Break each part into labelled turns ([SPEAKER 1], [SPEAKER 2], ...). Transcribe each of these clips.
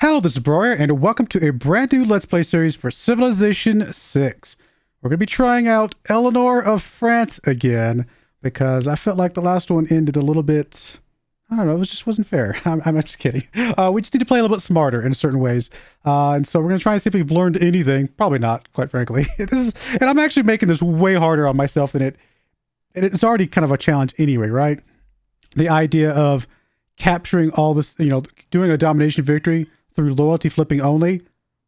[SPEAKER 1] Hello, this is Broyar, and welcome to a brand new Let's Play series for Civilization 6. We're going to be trying out Eleanor of France again, because I felt like the last one ended a little bit... I don't know, it just wasn't fair. I'm just kidding. We just need to play a little bit smarter in certain ways. And so we're going to try and see if we've learned anything. Probably not, quite frankly. And I'm actually making this way harder on myself than it's already kind of a challenge anyway, right? The idea of capturing all this, doing a domination victory through loyalty flipping only,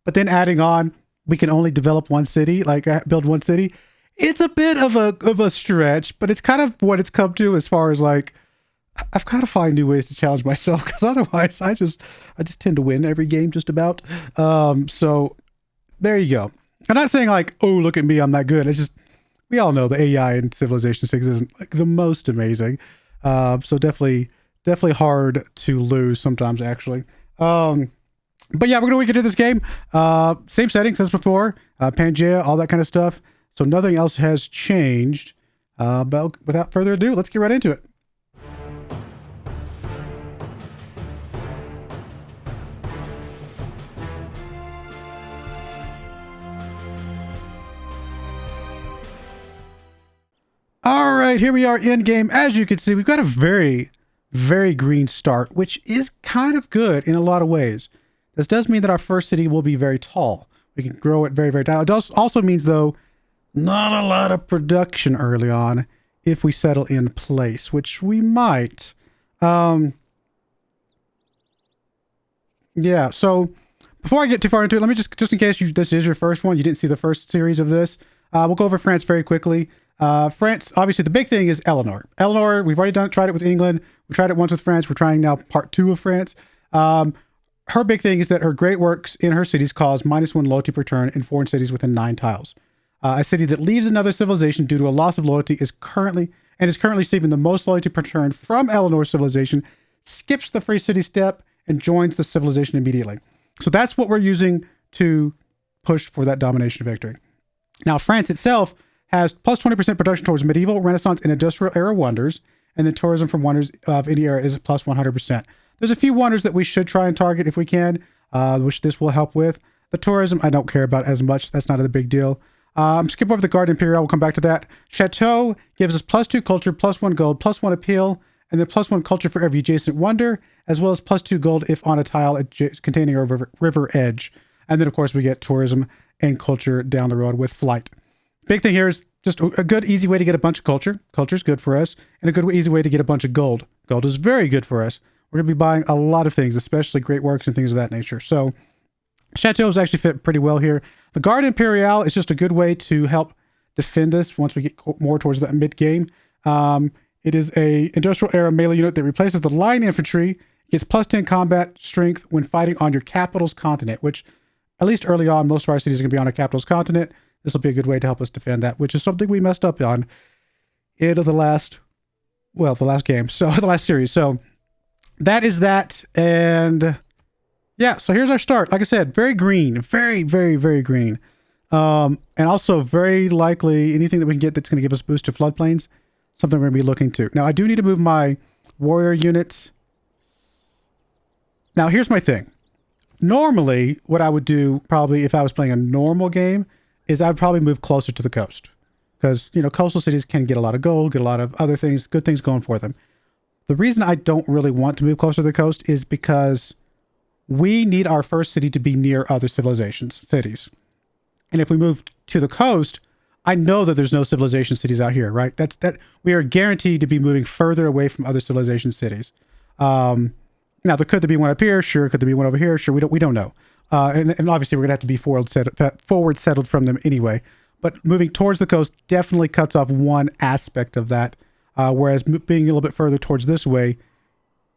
[SPEAKER 1] but then adding on, we can only develop one city, build one city. It's a bit of a stretch, but it's kind of what it's come to as far as I've got to find new ways to challenge myself, because otherwise I just tend to win every game just about. So there you go. I'm not saying oh, look at me, I'm not good. It's just, we all know the AI in Civilization 6 isn't the most amazing. So definitely hard to lose sometimes, actually. But yeah, we're going to get into this game. Same settings as before. Pangea, all that kind of stuff. So nothing else has changed. But without further ado, let's get right into it. All right, here we are in game. As you can see, we've got a very, very green start, which is kind of good in a lot of ways. This does mean that our first city will be very tall. We can grow it very, very tall. It does also means, though, not a lot of production early on if we settle in place, which we might. Yeah, so before I get too far into it, let me just in case this is your first one, you didn't see the first series of this, we'll go over France very quickly. France, obviously, the big thing is Eleanor. Eleanor, we've already tried it with England. We tried it once with France. We're trying now part 2 of France. Her big thing is that her great works in her cities cause -1 loyalty per turn in foreign cities within 9 tiles. A city that leaves another civilization due to a loss of loyalty is currently receiving the most loyalty per turn from Eleanor's civilization, skips the free city step, and joins the civilization immediately. So that's what we're using to push for that domination victory. Now, France itself has plus 20% production towards medieval, Renaissance, and industrial era wonders, and then tourism from wonders of any era is plus 100%. There's a few wonders that we should try and target if we can, which this will help with. The tourism, I don't care about as much. That's not a big deal. Skip over the Guard Imperial. We'll come back to that. Chateau gives us plus 2 culture, plus 1 gold, plus 1 appeal, and then plus 1 culture for every adjacent wonder, as well as plus 2 gold if on a tile containing a river edge. And then, of course, we get tourism and culture down the road with flight. Big thing here is just a good, easy way to get a bunch of culture. Culture is good for us. And a good, easy way to get a bunch of gold. Gold is very good for us. We're going to be buying a lot of things, especially great works and things of that nature. So chateaus actually fit pretty well here. The Guard Imperial is just a good way to help defend us once we get more towards the mid-game. It is a industrial era melee unit that replaces the line infantry. It gets plus 10 combat strength when fighting on your capital's continent, which at least early on, most of our cities are going to be on a capital's continent. This will be a good way to help us defend that, which is something we messed up on in the last game. So the last series. So that is that. And yeah, so here's our start. Like I said, very green, very, very, very green. And also very likely anything that we can get that's going to give us boost to floodplains, something we're going to be looking to. Now, I do need to move my warrior units. Now, here's my thing. Normally, what I would do probably if I was playing a normal game is I would probably move closer to the coast. Because, coastal cities can get a lot of gold, get a lot of other things, good things going for them. The reason I don't really want to move closer to the coast is because we need our first city to be near other cities. And if we move to the coast, I know that there's no civilization cities out here, right? We are guaranteed to be moving further away from other civilization cities. Now, could there be one up here? Sure. Could there be one over here? Sure. We don't know. And obviously we're gonna have to be forward settled from them anyway. But moving towards the coast definitely cuts off one aspect of that. Whereas being a little bit further towards this way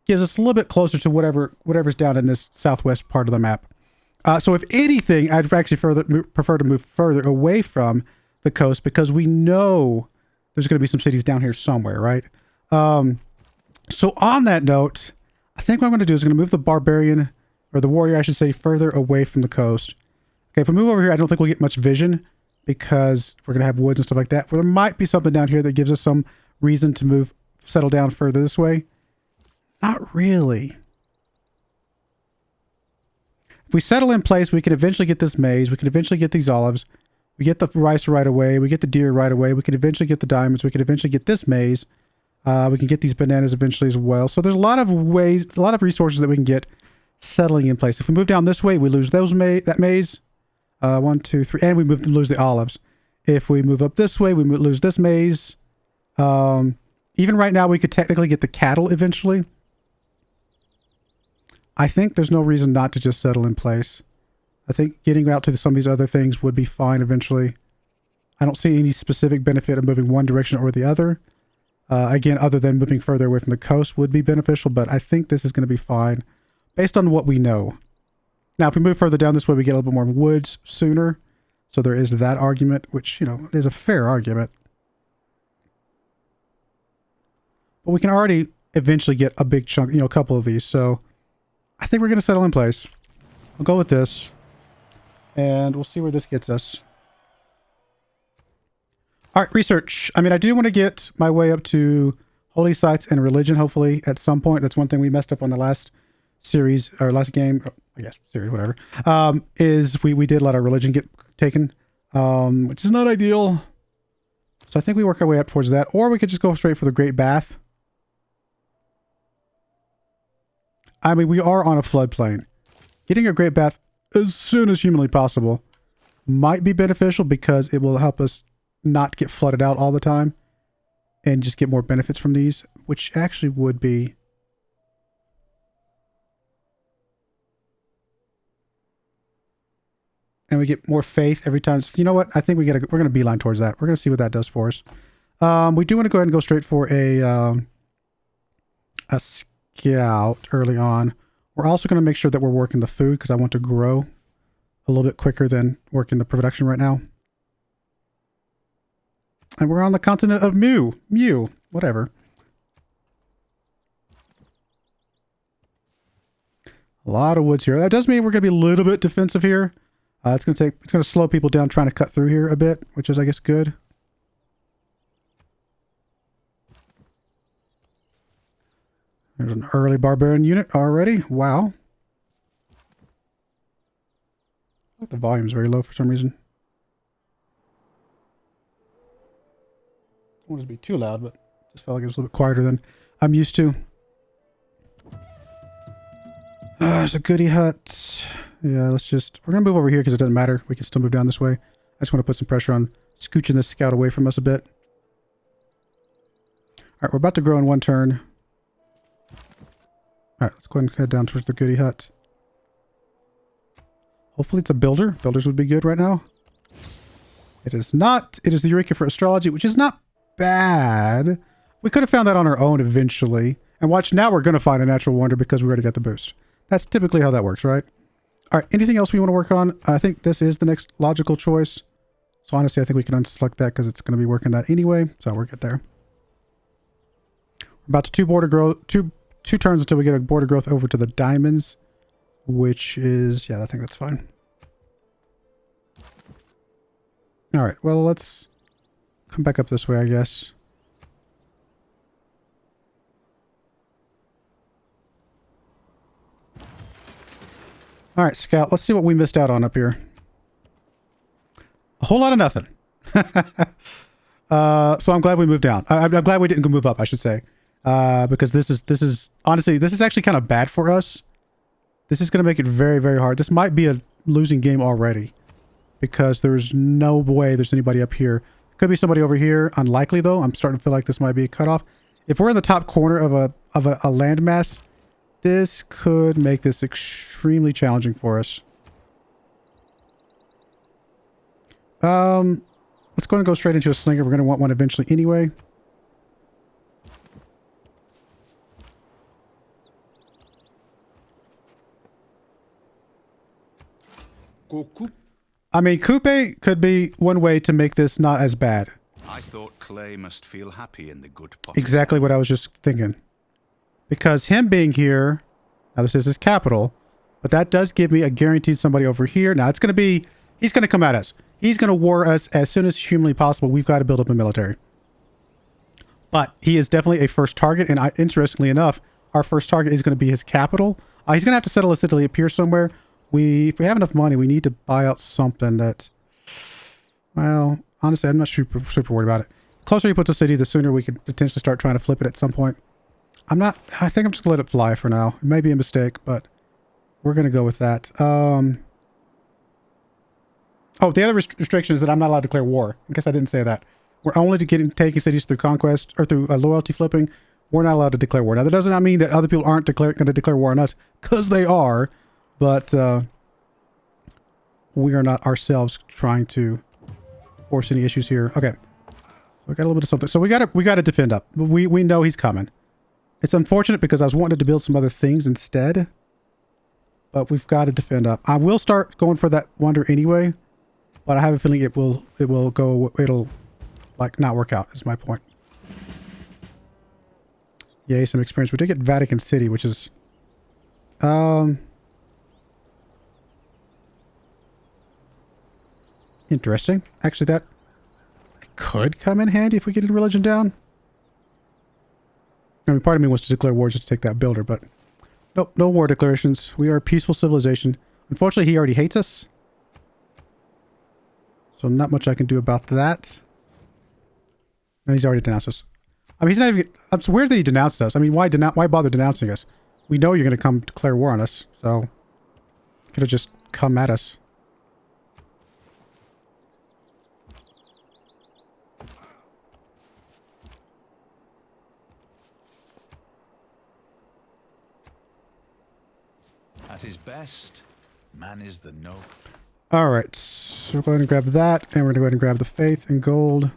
[SPEAKER 1] gives us a little bit closer to whatever's down in this southwest part of the map. So if anything, I'd actually prefer to move further away from the coast, because we know there's going to be some cities down here somewhere, right? So on that note, I think what I'm going to do is I'm going to move the barbarian, or the warrior, I should say, further away from the coast. Okay, if we move over here, I don't think we'll get much vision, because we're going to have woods and stuff like that. Well, there might be something down here that gives us some reason to settle down further this way. Not really. If we settle in place, we can eventually get this maize. We can eventually get these olives. We get the rice right away. We get the deer right away. We can eventually get the diamonds. We can eventually get this maize. We can get these bananas eventually as well. So there's a lot of ways, a lot of resources that we can get settling in place. If we move down this way, we lose that maize. 1, 2, 3, and we lose the olives. If we move up this way, we lose this maize. Even right now, we could technically get the cattle eventually. I think there's no reason not to just settle in place. I think getting out to some of these other things would be fine eventually. I don't see any specific benefit of moving one direction or the other. Again, other than moving further away from the coast would be beneficial, but I think this is going to be fine based on what we know. Now, if we move further down this way, we get a little bit more woods sooner. So there is that argument, which, you know, is a fair argument. But we can already eventually get a big chunk, you know, a couple of these. So I think we're going to settle in place. We'll go with this. And we'll see where this gets us. All right, research. I mean, I do want to get my way up to holy sites and religion, hopefully, at some point. That's one thing we messed up on the last series, or last game, I guess, series, whatever, is we did let our religion get taken, which is not ideal. So I think we work our way up towards that, or we could just go straight for the Great Bath. I mean, we are on a floodplain. Getting a Great Bath as soon as humanly possible might be beneficial because it will help us not get flooded out all the time and just get more benefits from these, which actually would be... And we get more faith every time. You know what? I think we're going to beeline towards that. We're going to see what that does for us. We do want to go ahead and go straight for a scout early on. We're also going to make sure that we're working the food because I want to grow a little bit quicker than working the production right now. And we're on the continent of Mew, whatever. A lot of woods here. That does mean we're going to be a little bit defensive here. It's going to slow people down trying to cut through here a bit, which is, I guess, good. There's an early barbarian unit already. Wow. The volume's very low for some reason. I don't want it to be too loud, but just felt like it was a little bit quieter than I'm used to. There's a goodie hut. Yeah, we're going to move over here because it doesn't matter. We can still move down this way. I just want to put some pressure on scooching this scout away from us a bit. All right, we're about to grow in one turn. All right, let's go ahead and head down towards the goodie hut. Hopefully it's a builder. Builders would be good right now. It is not. It is the Eureka for Astrology, which is not bad. We could have found that on our own eventually. And watch, now we're going to find a natural wonder because we already got the boost. That's typically how that works, right? All right, anything else we want to work on? I think this is the next logical choice. So honestly, I think we can unselect that because it's going to be working that anyway. So we're good there. We're about to two turns until we get a border growth over to the diamonds, which is, yeah, I think that's fine. All right, well, let's come back up this way, I guess. All right, Scout, let's see what we missed out on up here. A whole lot of nothing. So I'm glad we moved down. I'm glad we didn't move up, I should say. Because this is honestly, this is actually kind of bad for us. This is going to make it very, very hard. This might be a losing game already. Because there's no way there's anybody up here. Could be somebody over here. Unlikely, though. I'm starting to feel like this might be a cutoff. If we're in the top corner of a landmass, this could make this extremely challenging for us. Let's go and go straight into a slinger. We're going to want one eventually anyway. I mean, coupe could be one way to make this not as bad.
[SPEAKER 2] I thought Clay must feel happy in the good pot.
[SPEAKER 1] Exactly what I was just thinking. Because him being here, now this is his capital, but that does give me a guaranteed somebody over here. Now it's going to be, he's going to come at us. He's going to war us as soon as humanly possible. We've got to build up a military. But he is definitely a first target. And interestingly enough, our first target is going to be his capital. He's going to have to settle us Italy up here somewhere. if we have enough money, we need to buy out something that, well, honestly, I'm not super worried about it. The closer you put the city, the sooner we could potentially start trying to flip it at some point. I think I'm just gonna let it fly for now. It may be a mistake, but we're gonna go with that. Oh, the other restriction is that I'm not allowed to declare war. I guess I didn't say that. We're only taking cities through conquest or through loyalty flipping. We're not allowed to declare war. Now, that does not mean that other people aren't going to declare war on us, because they are, but we are not ourselves trying to force any issues here. Okay, so we got a little bit of something. So we got to defend up. We know he's coming. It's unfortunate because I was wanting to build some other things instead, but we've got to defend up. I will start going for that wonder anyway, but I have a feeling it'll like not work out, is my point. Yay, some experience. We did get Vatican City, which is interesting. Actually, that could come in handy if we get religion down. I mean, part of me wants to declare war just to take that builder, but nope, no war declarations. We are a peaceful civilization. Unfortunately, he already hates us, so not much I can do about that. And he's already denounced us. I mean, he's not even... It's weird that he denounced us. I mean, why bother denouncing us? We know you're going to come declare war on us, so... Could have just come at us.
[SPEAKER 2] At his best, man is the noble.
[SPEAKER 1] Alright, so we'll go ahead and grab that, and we're going to go ahead and grab the faith and gold.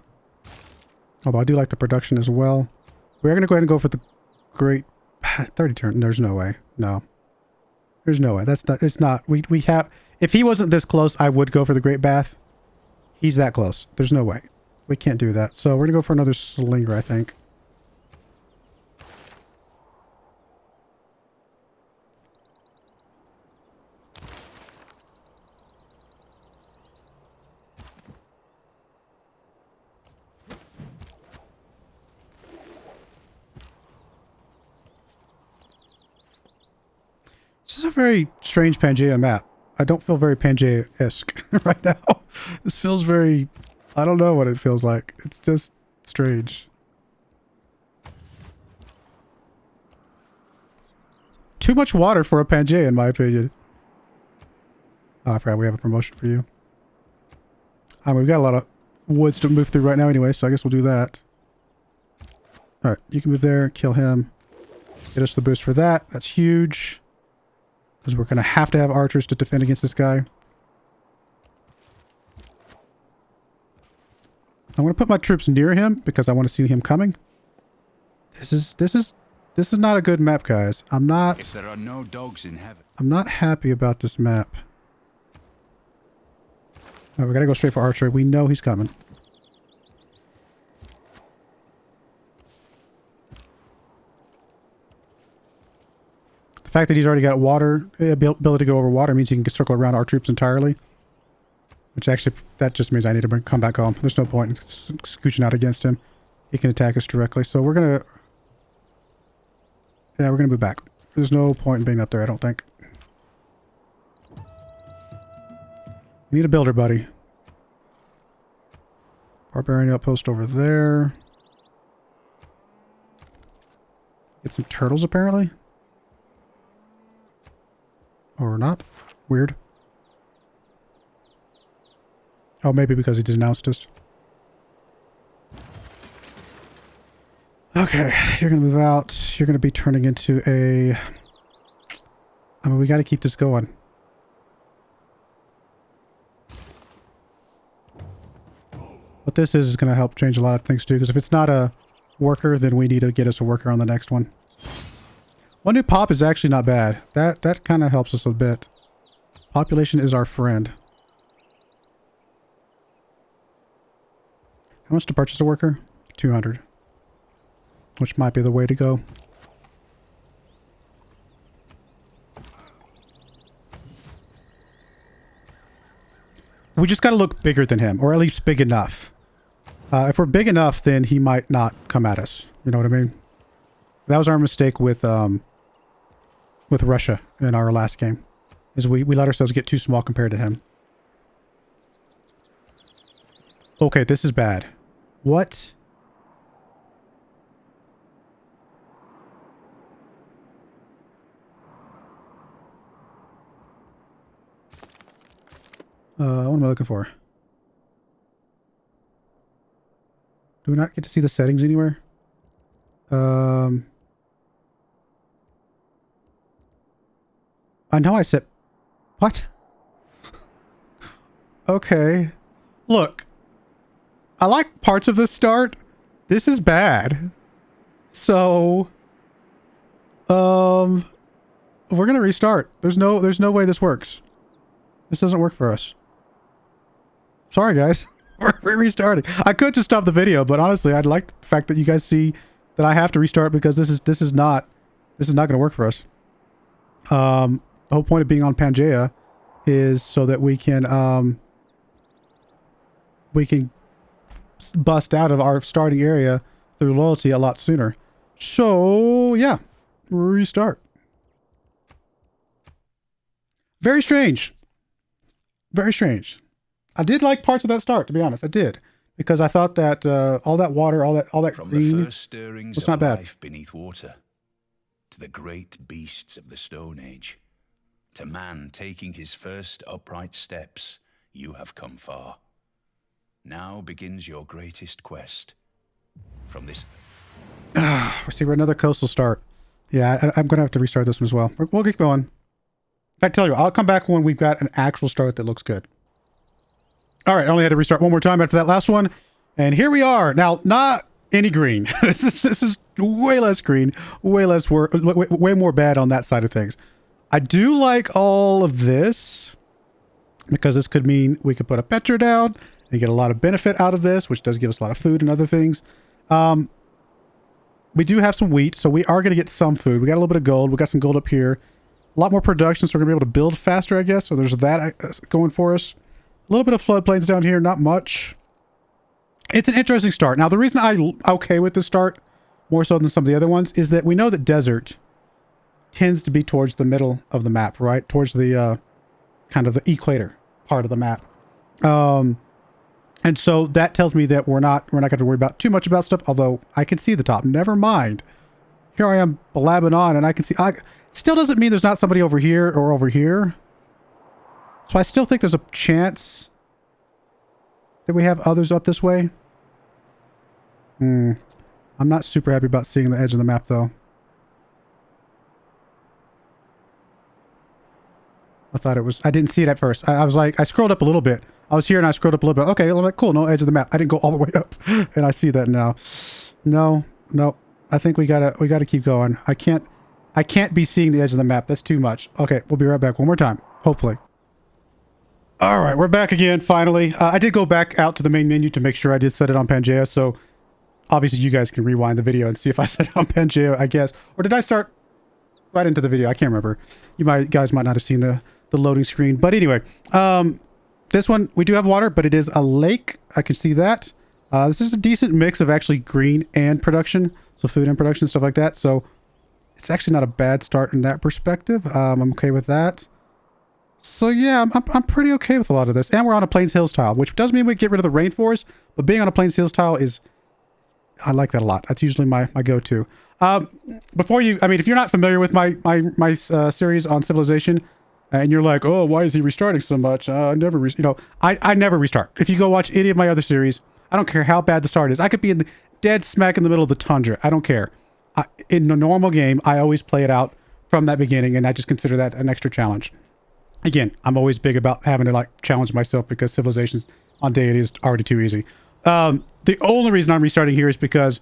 [SPEAKER 1] Although I do like the production as well. We're going to go ahead and go for the great 30 turn. There's no way. No. There's no way. That's not, it's not. We have, if he wasn't this close, I would go for the great bath. He's that close. There's no way. We can't do that. So we're going to go for another slinger, I think. This is a very strange Pangea map. I don't feel very Pangea-esque right now. This feels very... I don't know what it feels like. It's just strange. Too much water for a Pangea, in my opinion. Oh, I forgot we have a promotion for you. We've got a lot of woods to move through right now anyway, so I guess we'll do that. Alright, you can move there, kill him. Get us the boost for that. That's huge. Because we're going to have archers to defend against this guy. I'm going to put my troops near him because I want to see him coming. This is not a good map, guys.
[SPEAKER 2] If there are no dogs in heaven.
[SPEAKER 1] I'm not happy about this map. Alright, we got to go straight for archery. We know he's coming. The fact that he's already got water, ability to go over water, means he can circle around our troops entirely. Which actually, that just means I need to come back home. There's no point in scooching out against him. He can attack us directly. So we're going to... Yeah, we're going to move back. There's no point in being up there, I don't think. We need a builder, buddy. Barbarian outpost over there. Get some turtles, apparently. Or not. Weird. Oh, maybe because he denounced us. Okay, you're going to move out. You're going to be turning into a... I mean, we got to keep this going. What this is going to help change a lot of things too, because if it's not a worker, then we need to get us a worker on the next one. One new pop is actually not bad. That kind of helps us a bit. Population is our friend. How much to purchase a worker? 200. Which might be the way to go. We just got to look bigger than him, or at least big enough. If we're big enough, then he might not come at us. You know what I mean? That was our mistake with Russia in our last game. is we let ourselves get too small compared to him. Okay, this is bad. What? What am I looking for? Do we not get to see the settings anywhere? I know I set... What? Okay. Look. I like parts of this start. This is bad. So... we're gonna restart. There's no way this works. This doesn't work for us. Sorry, guys. We're restarting. I could just stop the video, but honestly, I'd like the fact that you guys see that I have to restart because this is not going to work for us. The whole point of being on Pangea is so that we can bust out of our starting area through loyalty a lot sooner. So yeah, restart. Very strange. Very strange. I did like parts of that start, to be honest. I did, because I thought that all that water, all that
[SPEAKER 2] From
[SPEAKER 1] green,
[SPEAKER 2] the first stirrings
[SPEAKER 1] was
[SPEAKER 2] of
[SPEAKER 1] not bad.
[SPEAKER 2] life beneath water, to the great beasts of the Stone Age, to man taking his first upright steps, you have come far. Now begins your greatest quest. From this...
[SPEAKER 1] See, we're another coastal start. Yeah, I'm going to have to restart this one as well. We'll keep going. I tell you, I'll come back when we've got an actual start that looks good. All right, I only had to restart one more time after that last one. And here we are. Now, not any green. This is way less green, way less work, way more bad on that side of things. I do like all of this because this could mean we could put a Petra down and get a lot of benefit out of this, which does give us a lot of food and other things. We do have some wheat, so we are going to get some food. We got a little bit of gold. We got some gold up here. A lot more production, so we're going to be able to build faster, I guess. So there's that going for us. A little bit of floodplains down here, not much. It's an interesting start. Now, the reason I'm okay with this start, more so than some of the other ones, is that we know that desert tends to be towards the middle of the map, right? Towards the kind of the equator part of the map. And so that tells me that we're not going to worry about too much about stuff, although I can see the top. Never mind. Here I am blabbing on, and I can see... Still doesn't mean there's not somebody over here or over here. So I still think there's a chance that we have others up this way. I'm not super happy about seeing the edge of the map, though. I thought it was... I didn't see it at first. I was like... I scrolled up a little bit. I was here and I scrolled up a little bit. Okay, I'm like, cool, no edge of the map. I didn't go all the way up. And I see that now. No. I think we gotta keep going. I can't be seeing the edge of the map. That's too much. Okay, we'll be right back one more time. Hopefully. All right, we're back again, finally. I did go back out to the main menu to make sure I did set it on Pangea, so obviously you guys can rewind the video and see if I set it on Pangea, I guess. Or did I start right into the video? I can't remember. Guys might not have seen the loading screen. But anyway, this one, we do have water, but it is a lake. I can see that. This is a decent mix of actually green and production, so food and production, stuff like that. So it's actually not a bad start in that perspective. I'm okay with that. So yeah, I'm pretty okay with a lot of this. And we're on a Plains Hills tile, which does mean we get rid of the rainforest, but being on a Plains Hills tile is... I like that a lot. That's usually my go-to. Before you... I mean, if you're not familiar with my series on Civilization, and you're like, oh, why is he restarting so much? I never restart. If you go watch any of my other series, I don't care how bad the start is. I could be in the dead smack in the middle of the tundra. I don't care. In a normal game, I always play it out from that beginning, and I just consider that an extra challenge. Again, I'm always big about having to like challenge myself because Civilizations on Deity is already too easy. The only reason I'm restarting here is because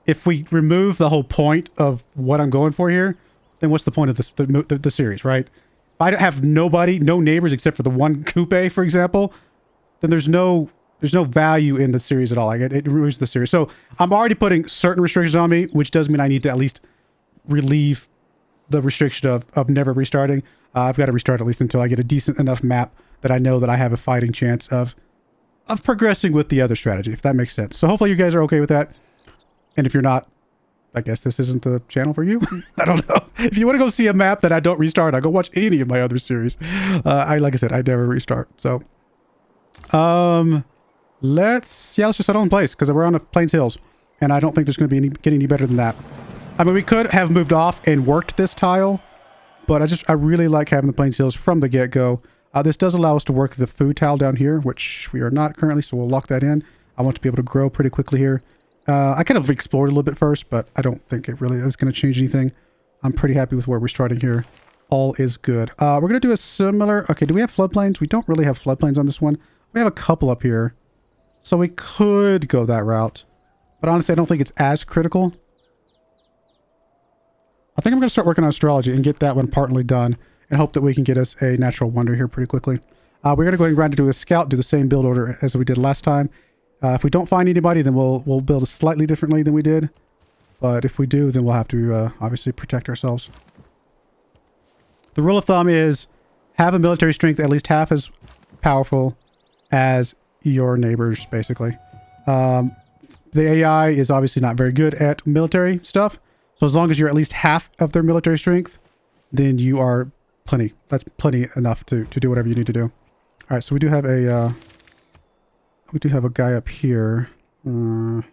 [SPEAKER 1] if we remove the whole point of what I'm going for here, then what's the point of this, the series, right? If I have no neighbors except for the one coupe, for example, then there's no value in the series at all. Like it removes the series. So I'm already putting certain restrictions on me, which does mean I need to at least relieve the restriction of never restarting. I've got to restart at least until I get a decent enough map that I know that I have a fighting chance of progressing with the other strategy, if that makes sense. So hopefully you guys are okay with that. And if you're not, I guess this isn't the channel for you. I don't know. If you want to go see a map that I don't restart, I go watch any of my other series. Like I said, I never restart. So, let's just settle in place because we're on the Plains Hills, and I don't think there's going to be getting any better than that. I mean, we could have moved off and worked this tile, but I really like having the Plains Hills from the get-go. This does allow us to work the food tile down here, which we are not currently, so we'll lock that in. I want to be able to grow pretty quickly here. I kind of explored a little bit first, but I don't think it really is going to change anything. I'm pretty happy with where we're starting here. All is good. We're going to do a similar... Okay, do we have floodplains? We don't really have floodplains on this one. We have a couple up here. So we could go that route. But honestly, I don't think it's as critical. I think I'm going to start working on astrology and get that one partly done. And hope that we can get us a natural wonder here pretty quickly. We're going to go ahead and grind to do a scout, do the same build order as we did last time. If we don't find anybody, then we'll build it slightly differently than we did. But if we do, then we'll have to obviously protect ourselves. The rule of thumb is have a military strength at least half as powerful as your neighbors, basically. The AI is obviously not very good at military stuff. So as long as you're at least half of their military strength, then you are plenty. That's plenty enough to do whatever you need to do. All right, so we do have a guy up here. So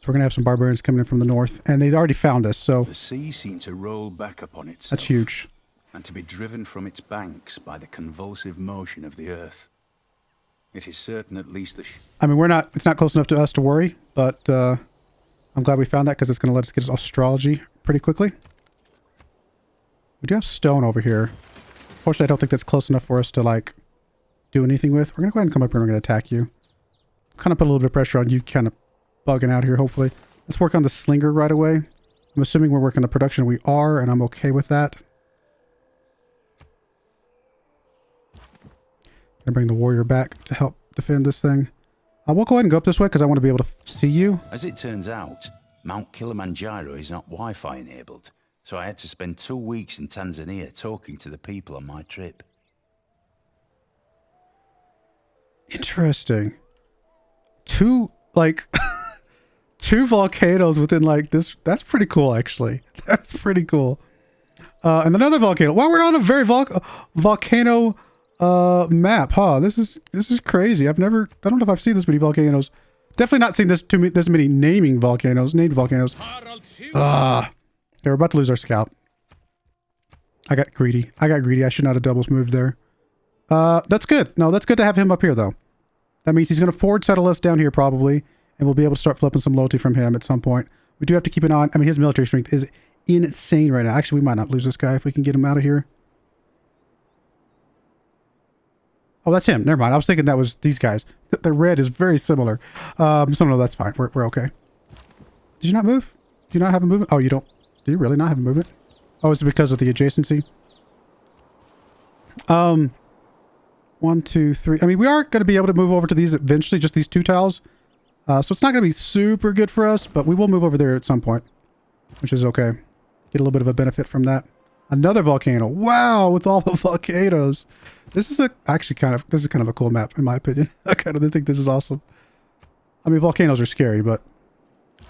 [SPEAKER 1] we're gonna have some barbarians coming in from the north, and they've already found us. So
[SPEAKER 2] the sea seemed to roll back upon itself.
[SPEAKER 1] That's huge,
[SPEAKER 2] and to be driven from its banks by the convulsive motion of the earth. It is certain, at least, the.
[SPEAKER 1] I mean, it's not close enough to us to worry, but I'm glad we found that because it's gonna let us get astrology pretty quickly. We do have stone over here. Fortunately, I don't think that's close enough for us to, like, do anything with. We're going to go ahead and come up here and we're going to attack you. Kind of put a little bit of pressure on you kind of bugging out here, hopefully. Let's work on the slinger right away. I'm assuming we're working the production. We are, and I'm okay with that. Gonna bring the warrior back to help defend this thing. We'll go ahead and go up this way because I want to be able to see you.
[SPEAKER 2] As it turns out, Mount Kilimanjaro is not Wi-Fi enabled. So I had to spend 2 weeks in Tanzania talking to the people on my trip.
[SPEAKER 1] Interesting. Two volcanoes within like this. That's pretty cool, actually. That's pretty cool. And another volcano. Wow, we're on a very volcano map, huh? This is crazy. I don't know if I've seen this many volcanoes. Definitely not seen this many named volcanoes. Okay, we're about to lose our scout. I got greedy. I should not have doubles moved there. That's good. No, that's good to have him up here, though. That means he's going to forward settle us down here, probably. And we'll be able to start flipping some loyalty from him at some point. We do have to keep an eye on... I mean, his military strength is insane right now. Actually, we might not lose this guy if we can get him out of here. Oh, that's him. Never mind. I was thinking that was these guys. The red is very similar. So no, that's fine. We're okay. Did you not move? Do you not have a movement? Oh, you don't... Do you really not have a movement? Oh, is it because of the adjacency? 1, 2, 3. I mean, we are going to be able to move over to these eventually, just these two tiles. So it's not going to be super good for us, but we will move over there at some point, which is okay. Get a little bit of a benefit from that. Another volcano. Wow, with all the volcanoes. This is actually kind of a cool map, in my opinion. I kind of think this is awesome. I mean, volcanoes are scary, but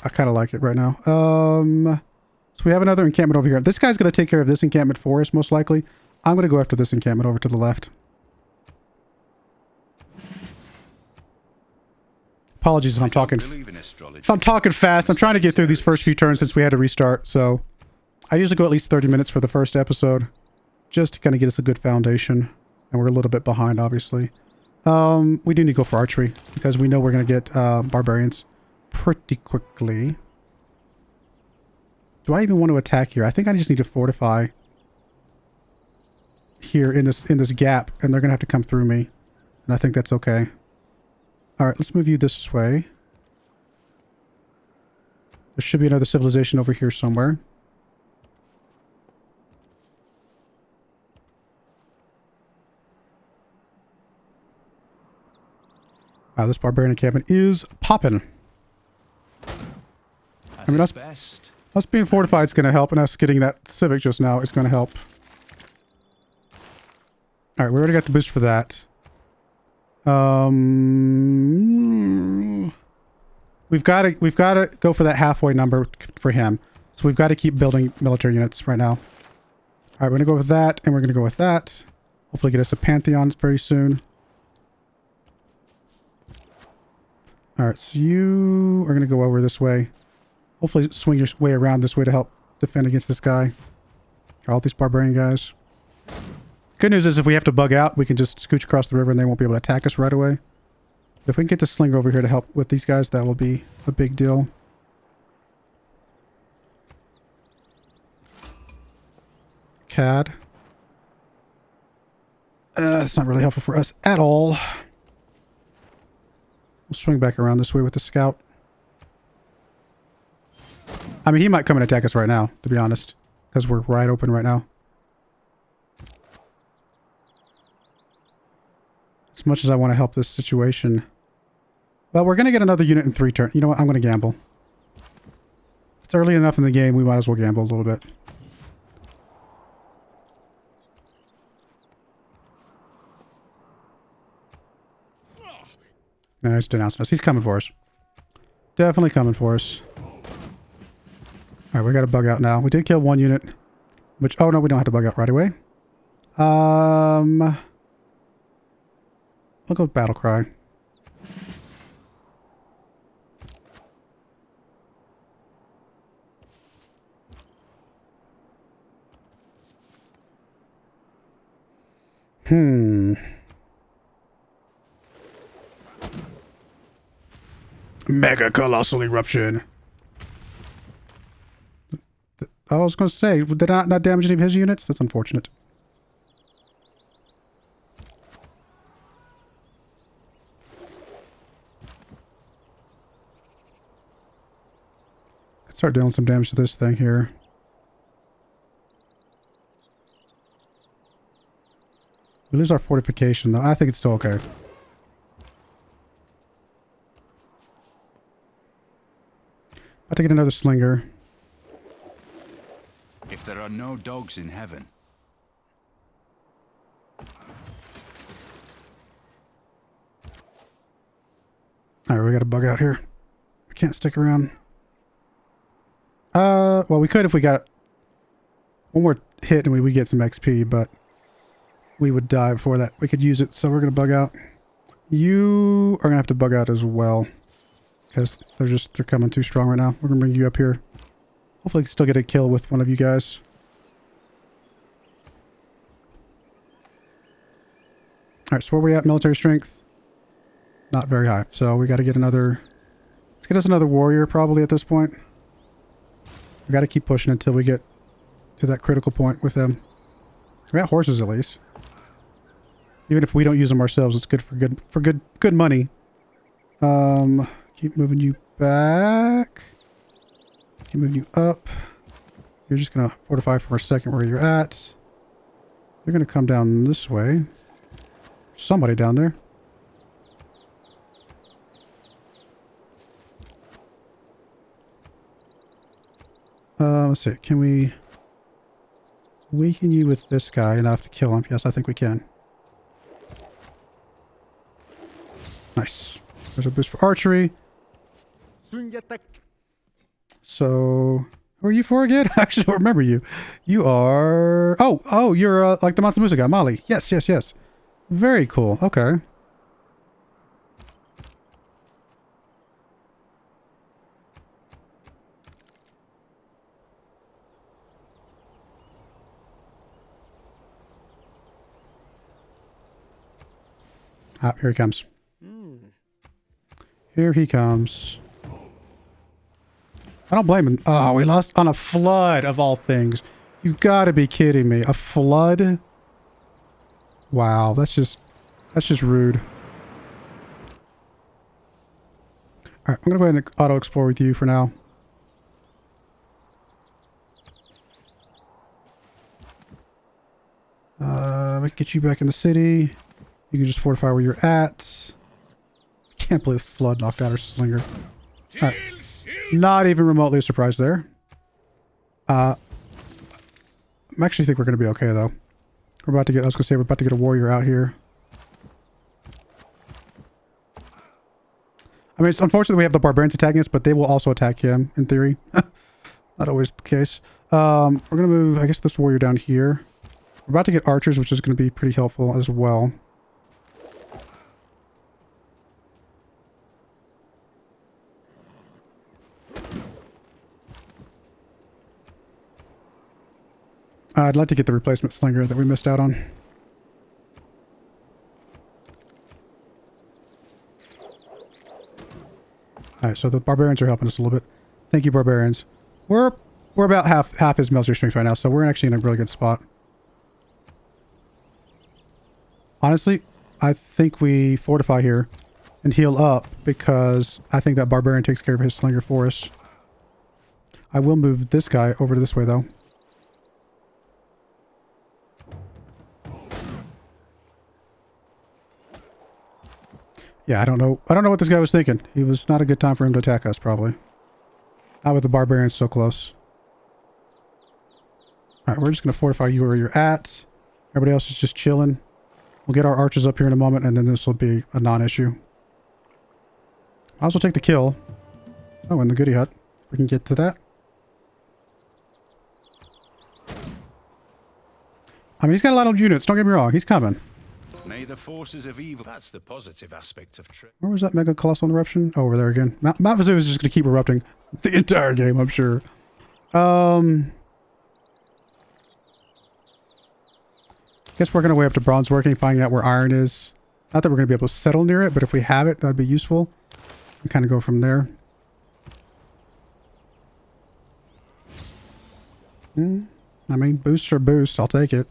[SPEAKER 1] I kind of like it right now. So we have another encampment over here. This guy's going to take care of this encampment for us, most likely. I'm going to go after this encampment over to the left. Apologies if I'm talking fast. I'm trying to get through these first few turns since we had to restart. So I usually go at least 30 minutes for the first episode, just to kind of get us a good foundation. And we're a little bit behind, obviously. We do need to go for archery because we know we're going to get barbarians pretty quickly. Do I even want to attack here? I think I just need to fortify here in this gap, and they're going to have to come through me. And I think that's okay. All right, let's move you this way. There should be another civilization over here somewhere. Wow, this barbarian encampment is popping. I mean, us being fortified is going to help, and us getting that civic just now is going to help. All right, we already got the boost for that. we've got to go for that halfway number for him. So we've got to keep building military units right now. All right, we're going to go with that, and we're going to go with that. Hopefully get us a Pantheon very soon. All right, so you are going to go over this way. Hopefully swing your way around this way to help defend against this guy. All these barbarian guys. Good news is if we have to bug out, we can just scooch across the river and they won't be able to attack us right away. But if we can get the slinger over here to help with these guys, that will be a big deal. CAD. That's not really helpful for us at all. We'll swing back around this way with the scout. I mean, he might come and attack us right now, to be honest. Because we're wide open right now. As much as I want to help this situation. Well, we're going to get another unit in 3 turns. You know what? I'm going to gamble. It's early enough in the game. We might as well gamble a little bit. No, he's denouncing us. He's coming for us. Definitely coming for us. Alright, we got to bug out now. We did kill 1 unit. Which, oh no, we don't have to bug out right away. We'll go with Battle Cry. Mega Colossal Eruption. I was going to say, did not damage any of his units? That's unfortunate. Let's start dealing some damage to this thing here. We lose our fortification, though. I think it's still okay. About to get another slinger.
[SPEAKER 2] If there are no dogs in heaven.
[SPEAKER 1] Alright, we got to bug out here. We can't stick around. Well, we could if we got one more hit and we would get some XP, but we would die before that. We could use it, so we're going to bug out. You are going to have to bug out as well. Because they're coming too strong right now. We're going to bring you up here. Hopefully still get a kill with one of you guys. Alright, so where are we at? Military strength? Not very high. So we got to get another... Let's get us another warrior probably at this point. We got to keep pushing until we get to that critical point with them. We got horses at least. Even if we don't use them ourselves, it's good for good money. Keep moving you back. Keep moving you up. You're just going to fortify for a second where you're at. You're going to come down this way. Somebody down there. Let's see. Can we weaken you with this guy enough to kill him? Yes, I think we can. Nice. There's a boost for archery. So, who are you for again? I actually don't remember you. You are... Oh, you're like the Mansa Musa guy, Mali. Yes. Very cool. Okay. Ah, here he comes. Here he comes. I don't blame him. Oh, we lost on a flood of all things. You gotta be kidding me. A flood? Wow, that's just rude. Alright, I'm gonna go ahead and auto-explore with you for now. We can get you back in the city. You can just fortify where you're at. Can't believe the flood knocked out our slinger. Alright. Not even remotely surprised there. I actually think we're going to be okay, though. We're about to get, I was going to say, we're about to get a warrior out here. I mean, it's unfortunate we have the barbarians attacking us, but they will also attack him, in theory. Not always the case. We're going to move, I guess, this warrior down here. We're about to get archers, which is going to be pretty helpful as well. I'd like to get the replacement slinger that we missed out on. Alright, so the barbarians are helping us a little bit. Thank you, barbarians. We're about half his military strength right now, so we're actually in a really good spot. Honestly, I think we fortify here and heal up because I think that barbarian takes care of his slinger for us. I will move this guy over to this way, though. Yeah, I don't know what this guy was thinking. He was not a good time for him to attack us, probably. Not with the barbarians so close. Alright, we're just going to fortify you where you're at. Everybody else is just chilling. We'll get our archers up here in a moment, and then this will be a non-issue. I'll also take the kill. Oh, and the goodie hut. We can get to that. I mean, he's got a lot of units. Don't get me wrong. He's coming.
[SPEAKER 2] May the forces of evil... That's the positive aspect of trip.
[SPEAKER 1] Where was that mega colossal eruption? Oh, over there again. Mount Vesuvius is just going to keep erupting the entire game, I'm sure. Guess we're going to way up to bronze working, finding out where iron is. Not that we're going to be able to settle near it, but if we have it, that'd be useful. And kind of go from there. I mean, boost for boost. I'll take it.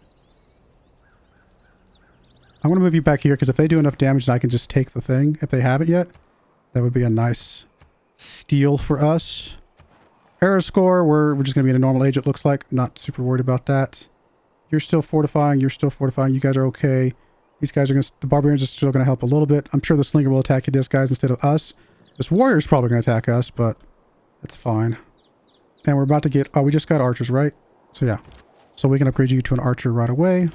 [SPEAKER 1] I'm going to move you back here because if they do enough damage and I can just take the thing, if they haven't yet, that would be a nice steal for us. Error score, we're just going to be in a normal age, it looks like. Not super worried about that. You're still fortifying. You're still fortifying. You guys are okay. These guys are going to... The barbarians are still going to help a little bit. I'm sure the slinger will attack these guys instead of us. This warrior is probably going to attack us, but that's fine. And we're about to get... Oh, we just got archers, right? So yeah. So we can upgrade you to an archer right away.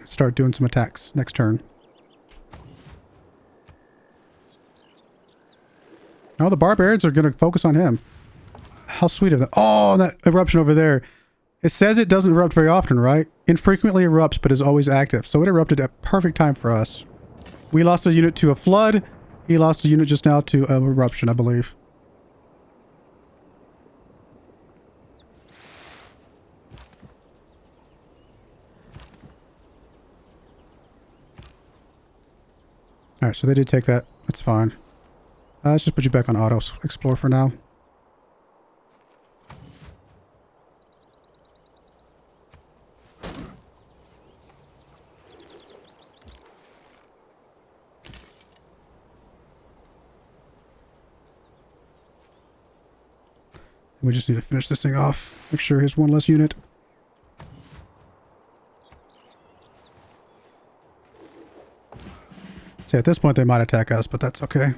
[SPEAKER 1] Start doing some attacks next turn. Oh, the barbarians are going to focus on him. How sweet of that. Oh, that eruption over there. It says it doesn't erupt very often, right? Infrequently erupts, but is always active. So it erupted at perfect time for us. We lost a unit to a flood. He lost a unit just now to an eruption, I believe. Alright, so they did take that. That's fine. Let's just put you back on auto explore for now. We just need to finish this thing off. Make sure he's one less unit. See, at this point they might attack us, but that's okay.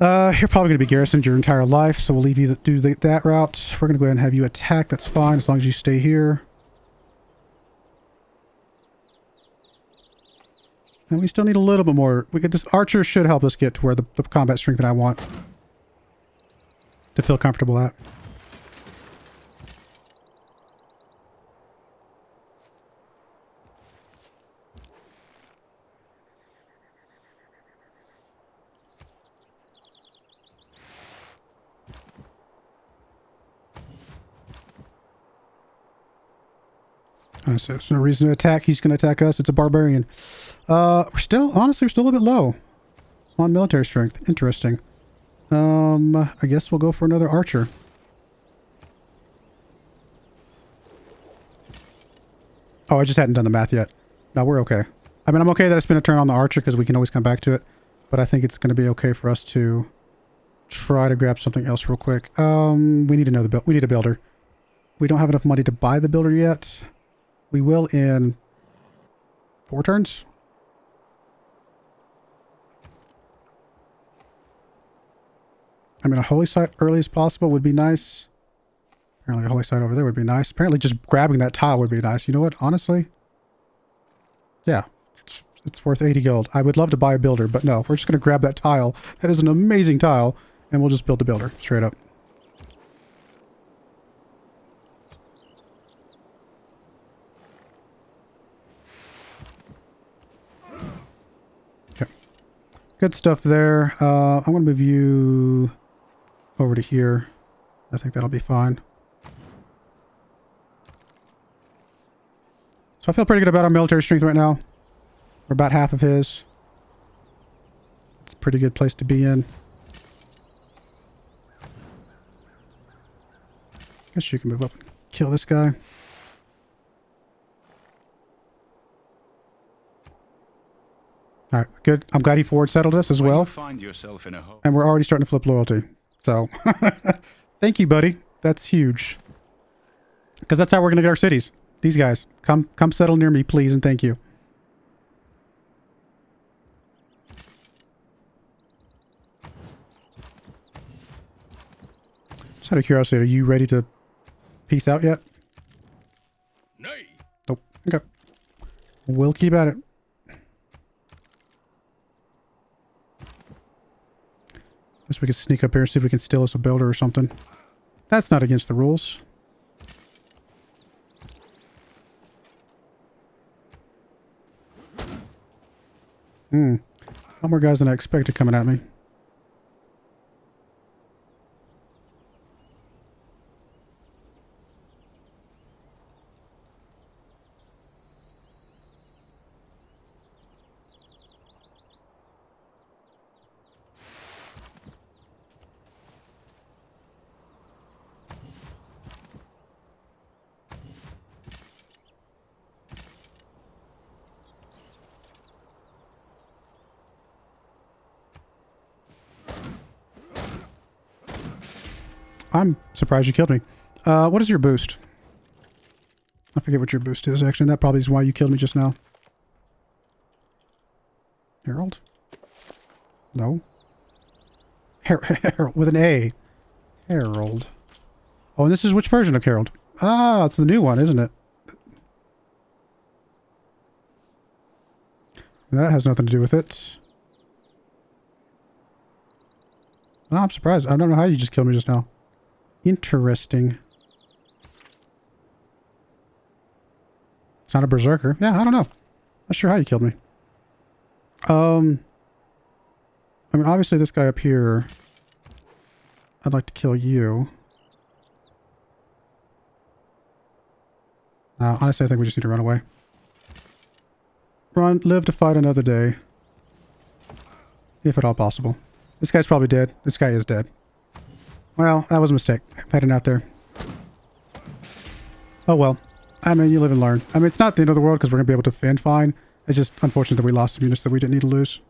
[SPEAKER 1] You're probably going to be garrisoned your entire life, so we'll leave you to do that route. We're going to go ahead and have you attack. That's fine, as long as you stay here. And we still need a little bit more. We get this archer should help us get to where the combat strength that I want to feel comfortable at. So there's no reason to attack. He's going to attack us. It's a barbarian. We're still, honestly, we're still a little bit low on military strength. Interesting. I guess we'll go for another archer. Oh, I just hadn't done the math yet. No, we're okay. I mean, I'm okay that I spent a turn on the archer because we can always come back to it. But I think it's going to be okay for us to try to grab something else real quick. We need another build. We need a builder. We don't have enough money to buy the builder yet. We will in 4 turns. I mean, a holy site early as possible would be nice. Apparently a holy site over there would be nice. Apparently just grabbing that tile would be nice. You know what? Honestly, yeah. It's worth 80 gold. I would love to buy a builder, but no. We're just going to grab that tile. That is an amazing tile. And we'll just build the builder straight up. Okay. Good stuff there. I'm going to move you over to here. I think that'll be fine. So I feel pretty good about our military strength right now. We're about half of his. It's a pretty good place to be in. Guess you can move up and kill this guy. Alright, good. I'm glad he forward settled us as well.
[SPEAKER 2] Find yourself in a hole.
[SPEAKER 1] And we're already starting to flip loyalty. So, thank you, buddy. That's huge. Because that's how we're going to get our cities. These guys. Come settle near me, please, and thank you. Just out of curiosity, are you ready to peace out yet?
[SPEAKER 2] Nay.
[SPEAKER 1] Nope. Okay. We'll keep at it. Guess we could sneak up here and see if we can steal us a builder or something. That's not against the rules. A lot more guys than I expected coming at me. I'm surprised you killed me. What is your boost? I forget what your boost is, actually. That probably is why you killed me just now. Herald? No. Herald with an A. Herald. Oh, and this is which version of Herald? Ah, it's the new one, isn't it? That has nothing to do with it. Oh, I'm surprised. I don't know how you just killed me just now. Interesting. It's not a berserker. Yeah, I don't know. Not sure how you killed me. I mean, obviously this guy up here, I'd like to kill you. Honestly, I think we just need to run away. Live to fight another day. If at all possible. This guy's probably dead. This guy is dead. Well, that was a mistake. Heading out there. Oh well. I mean, you live and learn. I mean, it's not the end of the world because we're going to be able to defend fine. It's just unfortunate that we lost some units that we didn't need to lose.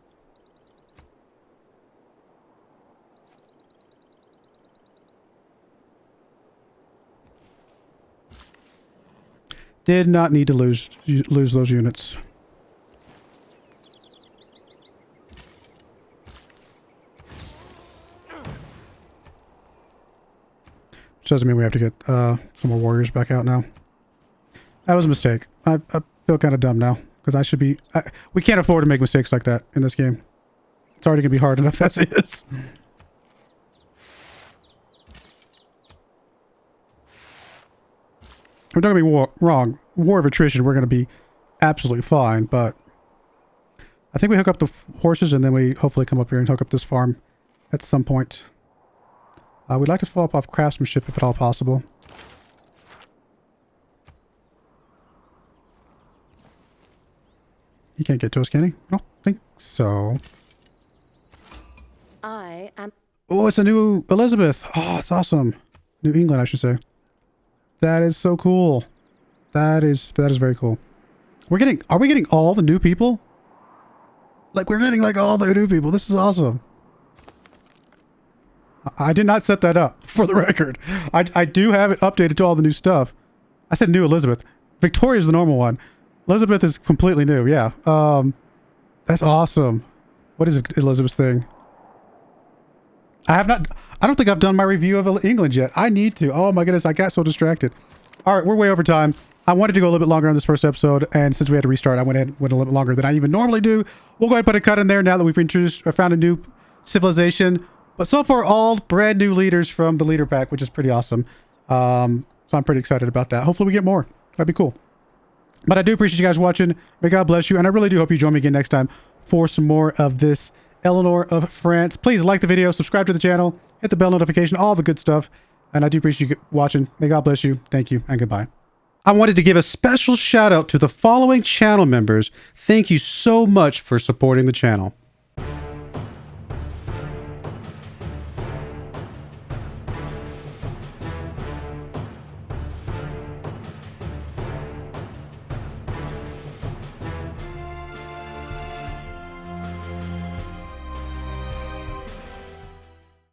[SPEAKER 1] Did not need to lose those units. Which doesn't mean we have to get some more warriors back out now. That was a mistake. I feel kind of dumb now. Because I should be... we can't afford to make mistakes like that in this game. It's already going to be hard enough as it is. We're not going to be wrong. War of attrition, we're going to be absolutely fine. But I think we hook up the horses and then we hopefully come up here and hook up this farm at some point. We'd like to follow up off craftsmanship if at all possible. He can't get to us, can he? I don't think so.
[SPEAKER 3] I am...
[SPEAKER 1] Oh, it's a new Elizabeth. Oh, it's awesome. New England, I should say. That is so cool. That is very cool. Are we getting all the new people? Like, we're getting like all the new people. This is awesome. I did not set that up, for the record. I do have it updated to all the new stuff. I said new Elizabeth. Victoria's the normal one. Elizabeth is completely new, yeah. That's awesome. What is Elizabeth's thing? I don't think I've done my review of England yet. I need to. Oh my goodness, I got so distracted. Alright, we're way over time. I wanted to go a little bit longer on this first episode, and since we had to restart, I went a little bit longer than I even normally do. We'll go ahead and put a cut in there now that we've introduced or found a new civilization. But so far, all brand new leaders from the leader pack, which is pretty awesome. So I'm pretty excited about that. Hopefully we get more. That'd be cool. But I do appreciate you guys watching. May God bless you. And I really do hope you join me again next time for some more of this Eleanor of France. Please like the video, subscribe to the channel, hit the bell notification, all the good stuff. And I do appreciate you watching. May God bless you. Thank you and goodbye. I wanted to give a special shout out to the following channel members. Thank you so much for supporting the channel.